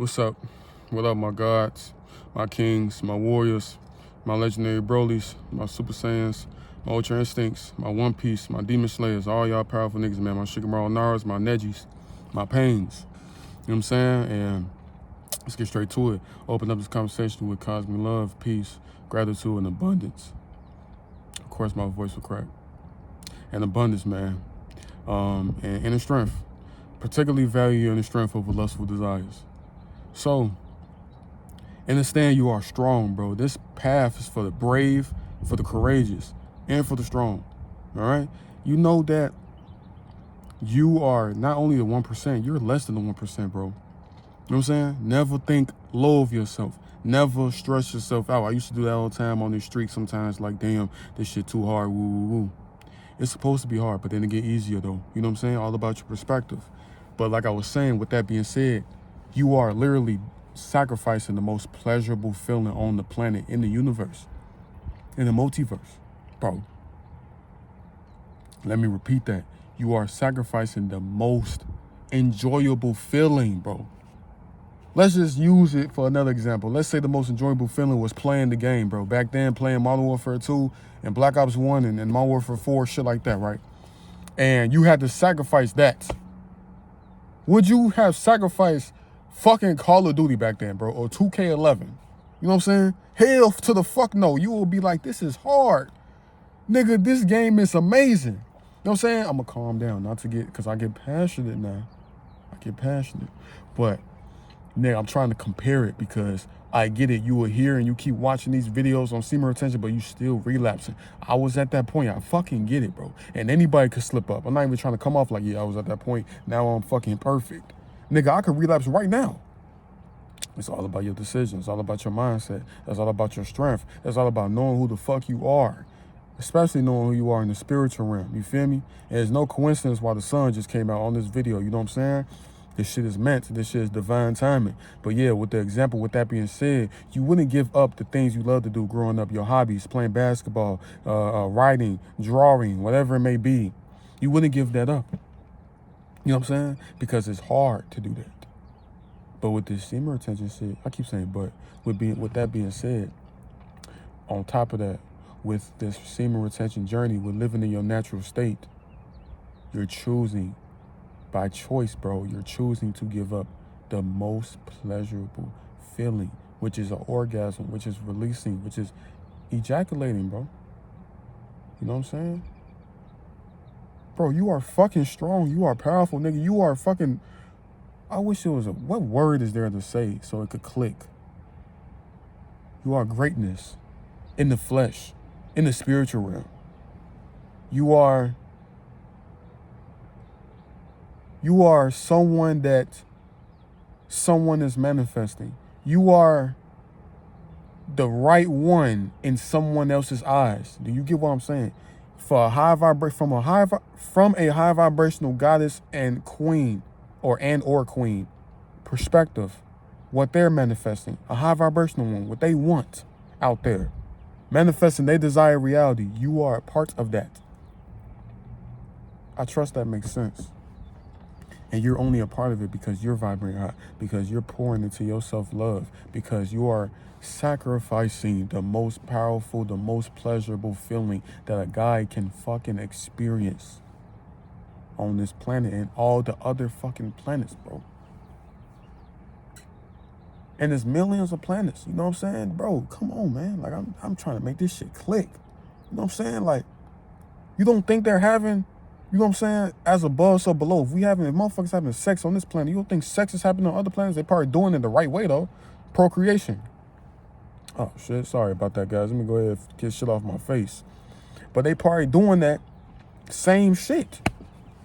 What's up? What up, my gods, my kings, my warriors, my legendary brolies, my super saiyans, my ultra instincts, my One Piece, my demon slayers, all y'all powerful niggas, man. My Shikamaru Naras, my Nejis, my pains. You know what I'm saying? And let's get straight to it. Open up this conversation with cosmic love, peace, gratitude, and abundance. Of course, my voice will crack. And abundance, man. And inner strength. Particularly value your inner strength over lustful desires. So, understand you are strong, bro. This path is for the brave, for the courageous, and for the strong. All right? You know that you are not only the 1%, you're less than the 1%, bro. You know what I'm saying? Never think low of yourself. Never stress yourself out. I used to do that all the time on the street sometimes, like, damn, this shit too hard, woo, woo, woo. It's supposed to be hard, but then it get easier, though. You know what I'm saying? All about your perspective. But like I was saying, with that being said, you are literally sacrificing the most pleasurable feeling on the planet, in the universe, in the multiverse, bro. Let me repeat that. You are sacrificing the most enjoyable feeling, bro. Let's just use it for another example. Let's say the most enjoyable feeling was playing the game, bro. Back then, playing Modern Warfare 2 and Black Ops 1 and Modern Warfare 4, shit like that, right? And you had to sacrifice that. Would you have sacrificed fucking Call of Duty back then, bro, or 2K11? You know what I'm saying? Hell to the fuck no. You will be like, this is hard. Nigga, this game is amazing. You know what I'm saying? I'm gonna calm down, not to get, because I get passionate now. I get passionate. But, nigga, I'm trying to compare it because I get it. You were here and you keep watching these videos on semen retention, but you still relapsing. I was at that point. I fucking get it, bro. And anybody could slip up. I'm not even trying to come off like, yeah, I was at that point. Now I'm fucking perfect. Nigga, I could relapse right now. It's all about your decisions. It's all about your mindset. It's all about your strength. It's all about knowing who the fuck you are. Especially knowing who you are in the spiritual realm. You feel me? And it's no coincidence why the sun just came out on this video. You know what I'm saying? This shit is meant. This shit is divine timing. But yeah, with the example, with that being said, you wouldn't give up the things you love to do growing up, your hobbies, playing basketball, writing, drawing, whatever it may be. You wouldn't give that up. You know what I'm saying? Because it's hard to do that. But with this semen retention shit, I keep saying but, with that being said, on top of that, with this semen retention journey, with living in your natural state, you're choosing, by choice, bro, you're choosing to give up the most pleasurable feeling, which is an orgasm, which is releasing, which is ejaculating, bro. You know what I'm saying? Bro, you are fucking strong. You are powerful, nigga. You are fucking... I wish it was what word is there to say so it could click? You are greatness in the flesh, in the spiritual realm. You are someone that someone is manifesting. You are the right one in someone else's eyes. Do you get what I'm saying? For a high from a high vibrational goddess and queen, or queen perspective, what they're manifesting, a high vibrational one, what they want out there, manifesting their desired reality. You are a part of that. I trust that makes sense. And you're only a part of it because you're vibrating high, because you're pouring into your self-love, because you are sacrificing the most powerful, the most pleasurable feeling that a guy can fucking experience on this planet and all the other fucking planets, bro. And there's millions of planets, you know what I'm saying? Bro, come on, man. Like, I'm trying to make this shit click. You know what I'm saying? Like, you don't think they're having, you know what I'm saying, as above, so below. If motherfuckers having sex on this planet, you don't think sex is happening on other planets? They probably doing it the right way, though. Procreation. Oh, shit. Sorry about that, guys. Let me go ahead and get shit off my face. But they probably doing that same shit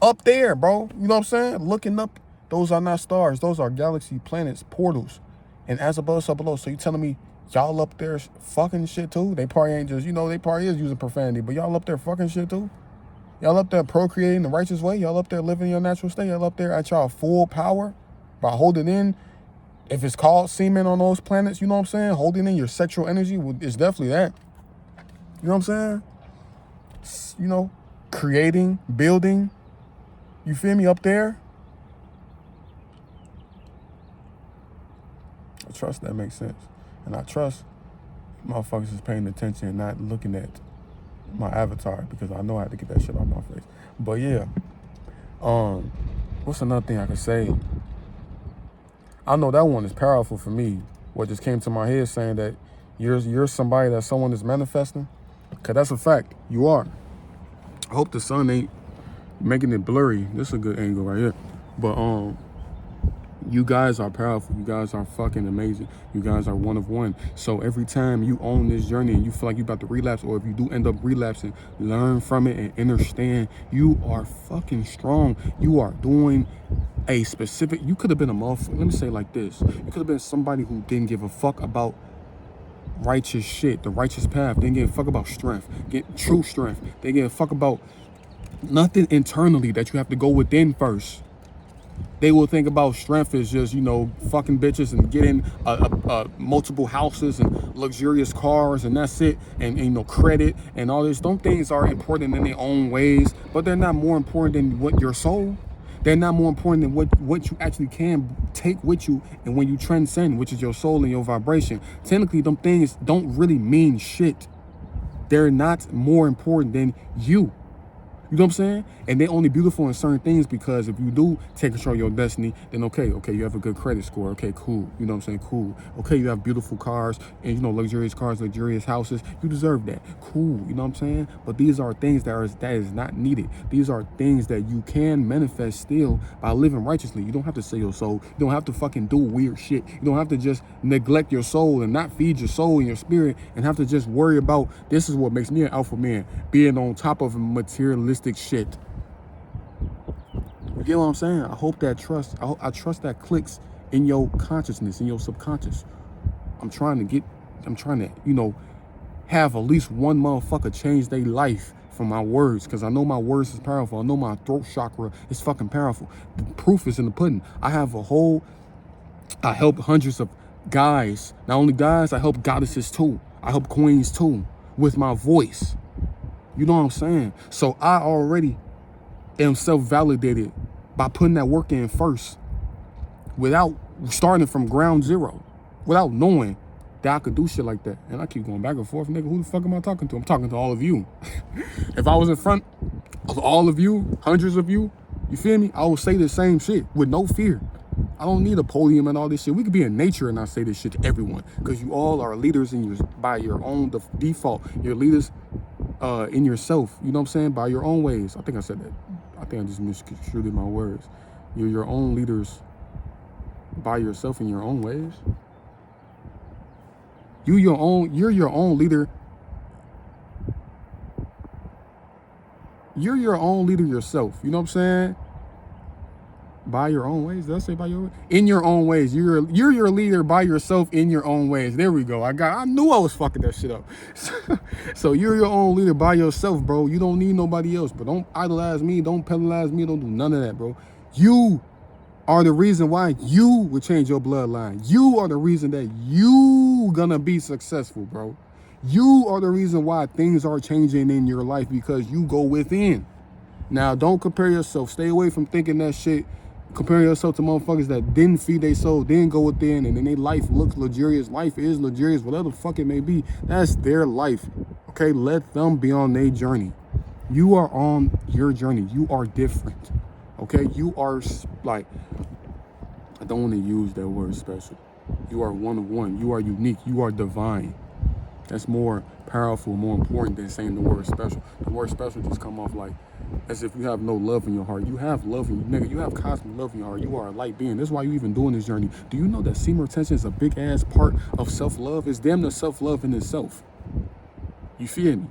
up there, bro. You know what I'm saying? Looking up. Those are not stars. Those are galaxy, planets, portals. And as above, so below. So you telling me y'all up there fucking shit too? They probably ain't just, they probably is using profanity, but y'all up there fucking shit too? Y'all up there procreating the righteous way? Y'all up there living your natural state? Y'all up there at y'all full power by holding in, if it's called semen on those planets, you know what I'm saying? Holding in your sexual energy, it's definitely that. You know what I'm saying? Creating, building. You feel me? Up there. I trust that makes sense. And I trust motherfuckers is paying attention and not looking at my avatar, because I know I have to get that shit off my face. But yeah, what's another thing I could say? I know that one is powerful for me. What just came to my head, saying that you're somebody that someone is manifesting, because that's a fact. You are. I hope the sun ain't making it blurry. This is a good angle right here. But you guys are powerful. You guys are fucking amazing. You guys are one of one. So every time you own this journey and you feel like you're about to relapse, or if you do end up relapsing, learn from it and understand you are fucking strong. You are doing a specific, you could have been a motherfucker. Let me say it like this. You could have been somebody who didn't give a fuck about righteous shit, the righteous path. They didn't give a fuck about strength, get true strength. They didn't give a fuck about nothing internally, that you have to go within first. They will think about strength as just, you know, fucking bitches and getting multiple houses and luxurious cars, and that's it. And you know, credit and all this. Those things are important in their own ways, but they're not more important than what your soul. They're not more important than what you actually can take with you, and when you transcend, which is your soul and your vibration. Technically, them things don't really mean shit. They're not more important than you. You know what I'm saying? And they're only beautiful in certain things, because if you do take control of your destiny, then okay, you have a good credit score. Okay, cool. You know what I'm saying? Cool. Okay, you have beautiful cars and, you know, luxurious cars, luxurious houses. You deserve that. Cool. You know what I'm saying? But these are things that is not needed. These are things that you can manifest still by living righteously. You don't have to sell your soul. You don't have to fucking do weird shit. You don't have to just neglect your soul and not feed your soul and your spirit, and have to just worry about, this is what makes me an alpha man, being on top of materialistic shit. You get what I'm saying? I hope that I trust that clicks in your consciousness, in your subconscious. I'm trying to, you know, have at least one motherfucker change their life from my words, because I know my words is powerful. I know my throat chakra is fucking powerful. The proof is in the pudding. I help hundreds of guys. Not only guys, I help goddesses too. I help queens too, with my voice. You know what I'm saying? So I already am self-validated by putting that work in first, without starting from ground zero, without knowing that I could do shit like that. And I keep going back and forth, nigga, who the fuck am I talking to? I'm talking to all of you. If I was in front of all of you, hundreds of you, you feel me? I would say the same shit with no fear. I don't need a podium and all this shit. We could be in nature and I say this shit to everyone, because you all are leaders by your own default. You're leaders in yourself, you know what I'm saying? By your own ways. I think I said that. I think I just misconstrued my words. You're your own leaders by yourself in your own ways. You're your own leader. You're your own leader yourself. You know what I'm saying? By your own ways. Did I say by your way? In your own ways. You're your leader by yourself in your own ways. There we go. I knew I was fucking that shit up. So you're your own leader by yourself, bro. You don't need nobody else. But don't idolize me. Don't pedalize me. Don't do none of that, bro. You are the reason why you would change your bloodline. You are the reason that you gonna be successful, bro. You are the reason why things are changing in your life, because you go within. Now, don't compare yourself. Stay away from thinking that shit. Compare yourself to motherfuckers that didn't feed their soul, didn't go within, and then their life looks luxurious. Life is luxurious, whatever the fuck it may be. That's their life. Okay, let them be on their journey. You are on your journey. You are different. Okay, you are like, I don't want to use that word special. You are one of one. You are unique. You are divine. That's more powerful, more important than saying the word special. The word special just come off like as if you have no love in your heart. You have love in you, nigga. You have cosmic love in your heart. You are a light being. That's why you even doing this journey. Do you know that semen retention is a big ass part of self-love? It's damn near self-love in itself. You feel me?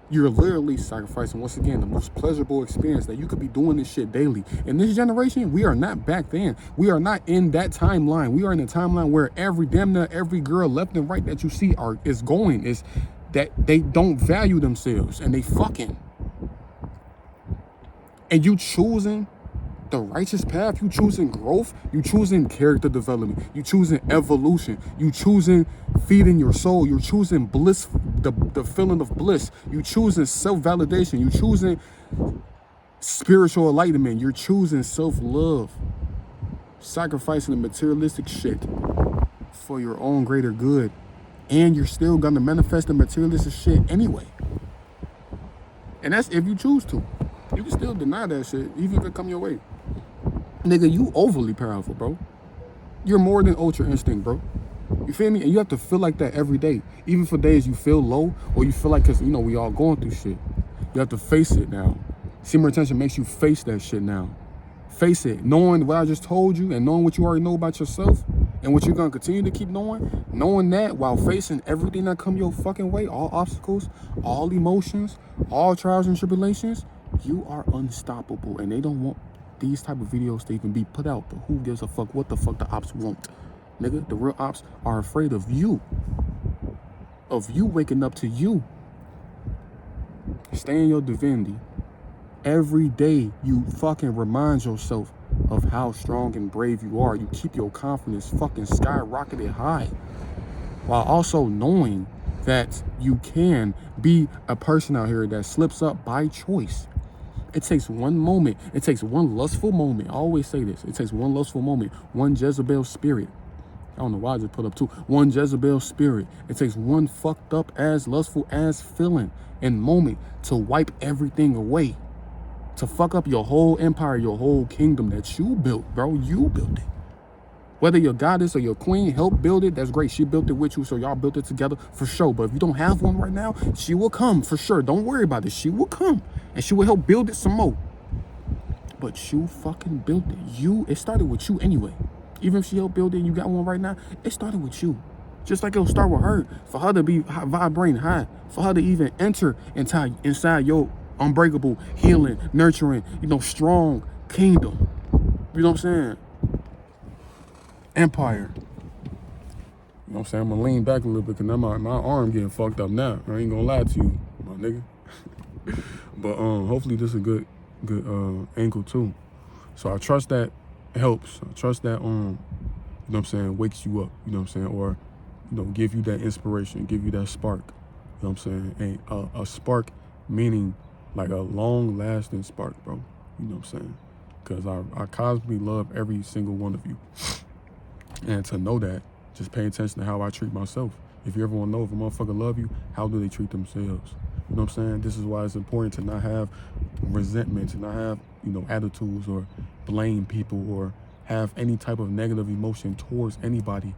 You're literally sacrificing, once again, the most pleasurable experience that you could be doing this shit daily. In this generation, we are not back then. We are not in that timeline. We are in a timeline where damn near every girl left and right that you see is that they don't value themselves and they fucking. And you choosing the righteous path, you choosing growth, you choosing character development, you choosing evolution, you choosing feeding your soul, you choosing bliss, the feeling of bliss, you choosing self-validation, you choosing spiritual enlightenment, you're choosing self-love, sacrificing the materialistic shit for your own greater good. And you're still gonna manifest the materialistic shit anyway. And that's if you choose to. You can still deny that shit, even if it come your way. Nigga, you overly powerful, bro. You're more than ultra instinct, bro. You feel me? And you have to feel like that every day. Even for days you feel low or you feel like, because, you know, we all going through shit. You have to face it now. Semen retention makes you face that shit now. Face it. Knowing what I just told you and knowing what you already know about yourself and what you're going to continue to keep knowing that while facing everything that come your fucking way, all obstacles, all emotions, all trials and tribulations, you are unstoppable. And they don't want these type of videos to even be put out. But who gives a fuck what the fuck the ops want? Nigga, the real ops are afraid of you. Of you waking up to you. Stay in your divinity. Every day you fucking remind yourself of how strong and brave you are. You keep your confidence fucking skyrocketed high. While also knowing that you can be a person out here that slips up by choice. It takes one moment. It takes one lustful moment. I always say this. It takes one lustful moment. One Jezebel spirit. I don't know why I just put up two. One Jezebel spirit. It takes one fucked up ass, lustful ass feeling and moment to wipe everything away. To fuck up your whole empire, your whole kingdom that you built, bro. You built it. Whether your goddess or your queen helped build it, that's great. She built it with you, so y'all built it together for sure. But if you don't have one right now, she will come for sure. Don't worry about it. She will come and she will help build it some more. But you fucking built it. It started with you anyway. Even if she helped build it and you got one right now, it started with you. Just like it'll start with her. For her to be vibrating high. For her to even enter inside your unbreakable, healing, nurturing, strong kingdom. You know what I'm saying? Empire. You know what I'm saying? I'm gonna lean back a little bit because my arm getting fucked up now. I ain't gonna lie to you, my nigga. But hopefully this is a good angle too. So I trust that helps. I trust that you know what I'm saying, wakes you up, you know what I'm saying, or give you that inspiration, give you that spark. You know what I'm saying? And a spark meaning like a long-lasting spark, bro. You know what I'm saying? Because I cosmically love every single one of you. And to know that, just pay attention to how I treat myself. If you ever want to know if a motherfucker love you, how do they treat themselves? You know what I'm saying? This is why it's important to not have resentment, to not have, attitudes or blame people or have any type of negative emotion towards anybody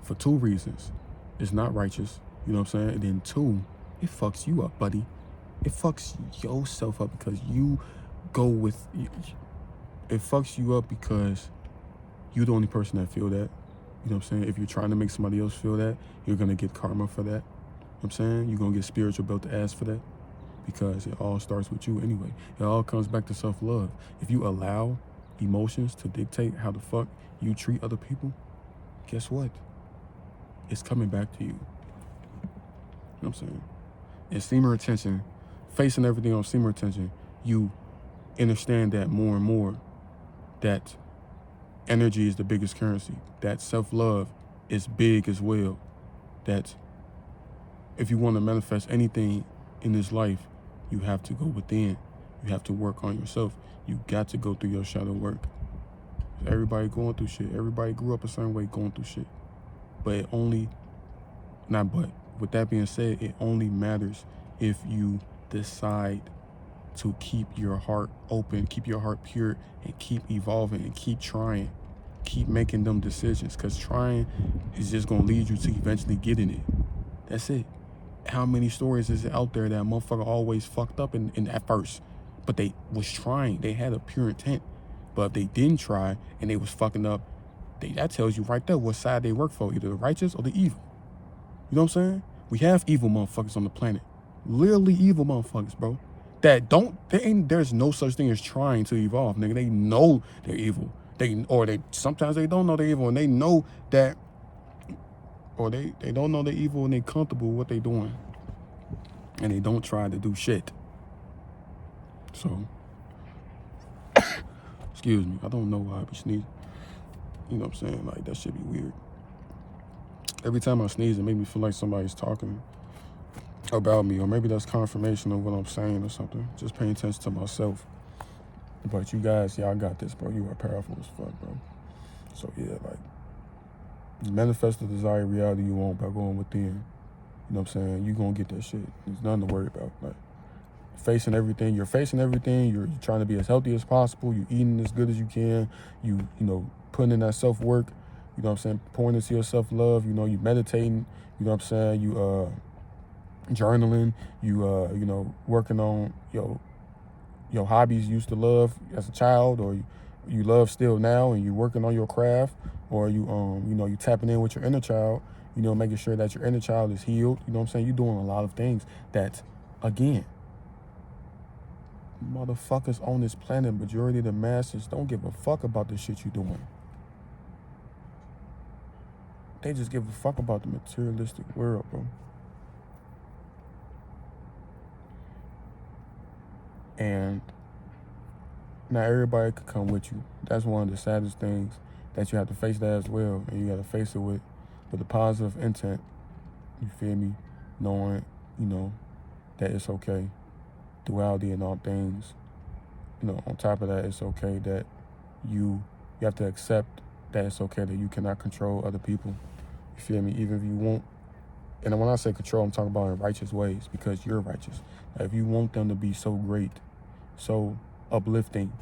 for two reasons. It's not righteous, you know what I'm saying? And then two, it fucks you up, buddy. It fucks yourself up because you go with, it fucks you up because you're the only person that feel that. You know what I'm saying? If you're trying to make somebody else feel that, you're going to get karma for that. You know what I'm saying? You're going to get spiritual belt to ass for that because it all starts with you anyway. It all comes back to self-love. If you allow emotions to dictate how the fuck you treat other people, guess what? It's coming back to you. You know what I'm saying? And semen retention, facing everything on semen retention, you understand that more and more that energy is the biggest currency. That self-love is big as well. That if you want to manifest anything in this life, you have to go within. You have to work on yourself. You got to go through your shadow work. Everybody going through shit. Everybody grew up a certain way going through shit. But with that being said, it only matters if you decide to keep your heart open, keep your heart pure, and keep evolving and keep trying. Keep making them decisions, because trying is just going to lead you to eventually getting it. That's it. How many stories is it out there that motherfucker always fucked up in at first, but they was trying. They had a pure intent. But if they didn't try and they was fucking up, that tells you right there what side they work for, either the righteous or the evil. You know what I'm saying? We have evil motherfuckers on the planet. Literally evil motherfuckers, bro. There's no such thing as trying to evolve, nigga. They know they're evil. Sometimes they don't know they're evil and they know that, or they don't know they're evil and they comfortable with what they doing. And they don't try to do shit. So, excuse me, I don't know why I be sneezing. You know what I'm saying? Like, that shit be weird. Every time I sneeze, it make me feel like somebody's talking about me, or maybe that's confirmation of what I'm saying or something. Just paying attention to myself. But you guys, y'all got this, bro. You are powerful as fuck, bro. So yeah, like, Manifest the desired reality you want by going within. You know what I'm saying? You're going to get that shit. There's nothing to worry about. Like, facing everything. You're facing everything. You're trying to be as healthy as possible. You're eating as good as you can. You know, putting in that self-work. You know what I'm saying? Pouring into your self-love. You know, you meditating. You know what I'm saying? You journaling. You know, working on your hobbies you used to love as a child, or you love still now, and you're working on your craft, or you know, you tapping in with your inner child, you know, making sure that your inner child is healed. You know what I'm saying? You're doing a lot of things that, again, motherfuckers on this planet, majority of the masses don't give a fuck about the shit you're doing. They just give a fuck about the materialistic world, bro. And not everybody could come with you. That's one of the saddest things, that you have to face that as well. And you got to face it with a positive intent. You feel me? Knowing, you know, that it's okay. Duality in all things. You know, on top of that, it's okay that you have to accept that it's okay that you cannot control other people. You feel me? Even if you won't. And when I say control, I'm talking about in righteous ways, because you're righteous. Like, if you want them to be so great, so uplifting,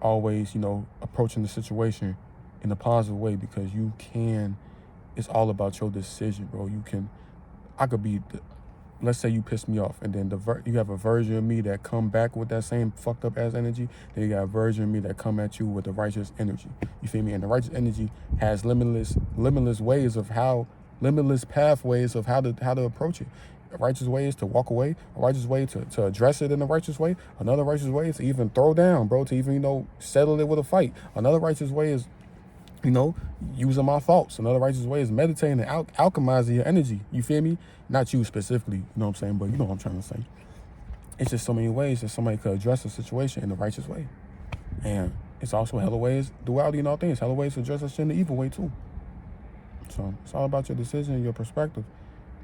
always, you know, approaching the situation in a positive way, because you can. It's all about your decision, bro. I could be, let's say you piss me off, and then you have a version of me that come back with that same fucked up ass energy. Then you got a version of me that come at you with the righteous energy. You feel me? And the righteous energy has limitless pathways of how to approach it. A righteous way is to walk away. A righteous way to address it in a righteous way. Another righteous way is to even throw down, bro, to even, you know, settle it with a fight. Another righteous way is, you know, using my thoughts. Another righteous way is meditating and alchemizing your energy. You feel me? Not you specifically, you know what I'm saying? But you know what I'm trying to say. It's just so many ways that somebody could address a situation in the righteous way. And it's also hella ways, duality in all things, hella ways to address that shit in the evil way too. So it's all about your decision and your perspective.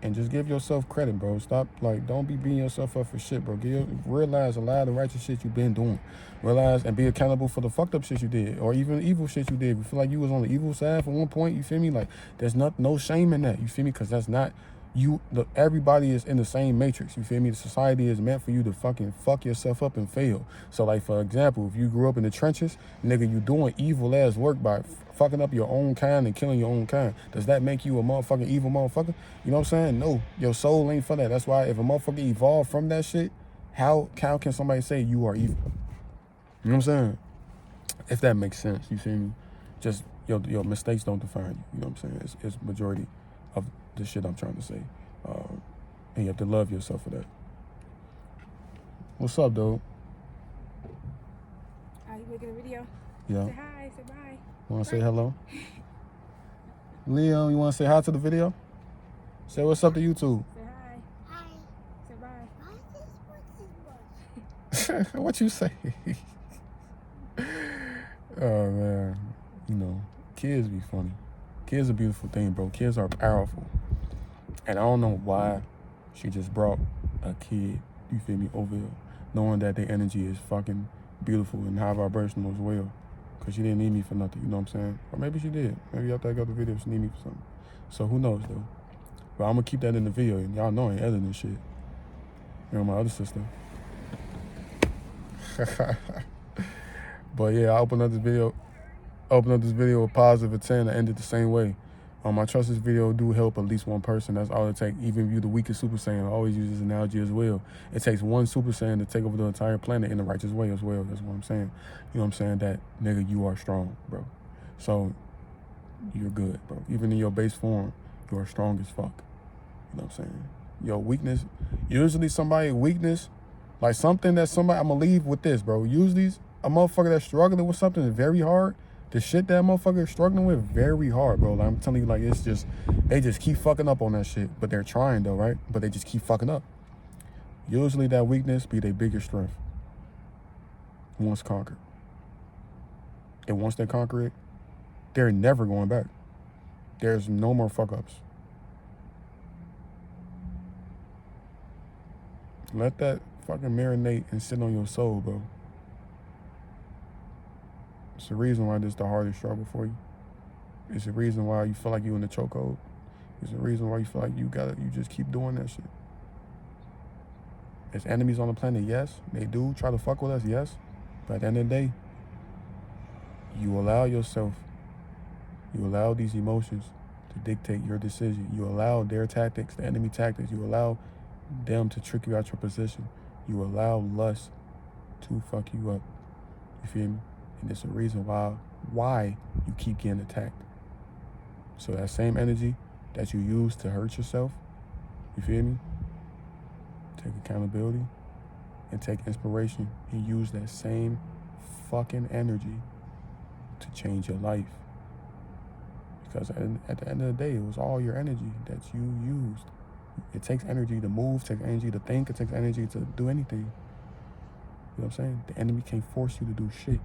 And just give yourself credit, bro. Stop, like, don't be beating yourself up for shit, bro. Realize a lot of the righteous shit you've been doing. Realize and be accountable for the fucked up shit you did, or even evil shit you did. If you feel like you was on the evil side for one point, you feel me? Like, there's no shame in that, you feel me? Because that's not you. Everybody is in the same matrix, you feel me? The society is meant for you to fucking fuck yourself up and fail. So, like, for example, if you grew up in the trenches, nigga, you doing evil ass work by fucking up your own kind and killing your own kind. Does that make you a motherfucking evil motherfucker? You know what I'm saying? No, your soul ain't for that. That's why if a motherfucker evolved from that shit, how can somebody say you are evil? You know what I'm saying? If that makes sense, you feel me? Just your mistakes don't define you. You know what I'm saying? It's majority of the shit I'm trying to say. And you have to love yourself for that. What's up, dude? You making a video? Yeah. Say hi, say bye. Want to say hello? Leo, you want to say hi to the video? Say what's up to YouTube. Say hi. Hi. Say bye. What you say? Oh, man. You know, kids be funny. Kids are a beautiful thing, bro. Kids are powerful. And I don't know why she just brought a kid, you feel me, over here, knowing that their energy is fucking beautiful and high vibrational as well. Because she didn't need me for nothing, you know what I'm saying? Or maybe she did. Maybe after I got the video, she need me for something. So who knows, though? But I'm going to keep that in the video. And y'all know I ain't editing this shit. You know, my other sister. But yeah, I opened up this video with positive intent. I ended the same way. I trust this video do help at least one person. That's all it takes. Even if you're the weakest Super Saiyan, I always use this analogy as well. It takes one Super Saiyan to take over the entire planet in the righteous way as well. That's what I'm saying. You know what I'm saying? That, nigga, you are strong, bro. So, you're good, bro. Even in your base form, you are strong as fuck. You know what I'm saying? Your weakness, usually somebody's weakness, like something that I'm going to leave with this, bro. Usually, a motherfucker that's struggling with something very hard, the shit that motherfucker is struggling with, very hard, bro. Like, I'm telling you, like, it's just, they just keep fucking up on that shit. But they're trying, though, right? But they just keep fucking up. Usually that weakness be their biggest strength. Once conquered. And once they conquer it, they're never going back. There's no more fuck-ups. Let that fucking marinate and sit on your soul, bro. It's the reason why this is the hardest struggle for you. It's the reason why you feel like you in the chokehold. It's the reason why you feel like you just keep doing that shit. There's enemies on the planet, yes. They do try to fuck with us, yes. But at the end of the day, you allow yourself, you allow these emotions to dictate your decision. You allow their tactics, the enemy tactics. You allow them to trick you out your position. You allow lust to fuck you up. You feel me? And it's a reason why you keep getting attacked. So that same energy that you use to hurt yourself, you feel me? Take accountability and take inspiration and use that same fucking energy to change your life. Because at the end of the day, it was all your energy that you used. It takes energy to move, it takes energy to think, it takes energy to do anything. You know what I'm saying? The enemy can't force you to do shit.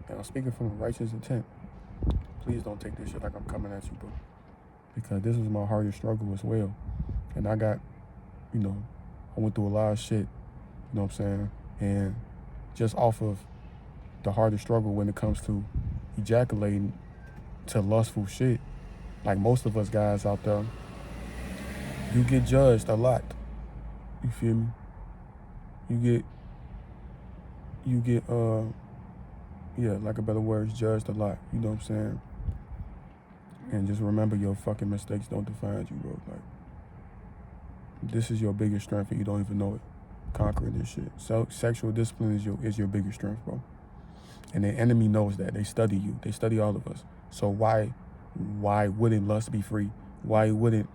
And I'm speaking from a righteous intent. Please don't take this shit like I'm coming at you, bro. Because this was my hardest struggle as well. And I got, I went through a lot of shit, you know what I'm saying? And just off of the hardest struggle when it comes to ejaculating to lustful shit, like most of us guys out there, you get judged a lot. You feel me? You get like a better word, is judged a lot. You know what I'm saying? And just remember, your fucking mistakes don't define you, bro. Like, this is your biggest strength and you don't even know it. Conquering this shit. So sexual discipline is your biggest strength, bro. And the enemy knows that. They study you. They study all of us. So why wouldn't lust be free? Why wouldn't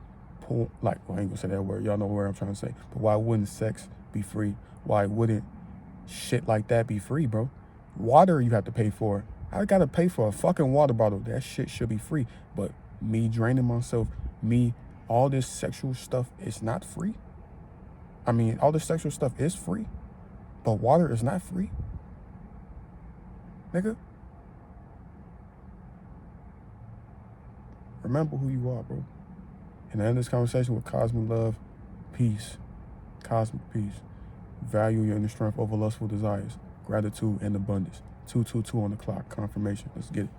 I ain't gonna say that word. Y'all know what I'm trying to say. But why wouldn't sex be free? Why wouldn't shit like that be free, bro? Water you have to pay for. I gotta pay for a fucking water bottle. That shit should be free. But me draining myself, all this sexual stuff is not free. I mean, all this sexual stuff is free, but water is not free. Nigga. Remember who you are, bro. And end this conversation with cosmic love, peace, cosmic peace. Value your inner strength over lustful desires, gratitude and abundance. 222 on the clock, confirmation. Let's get it.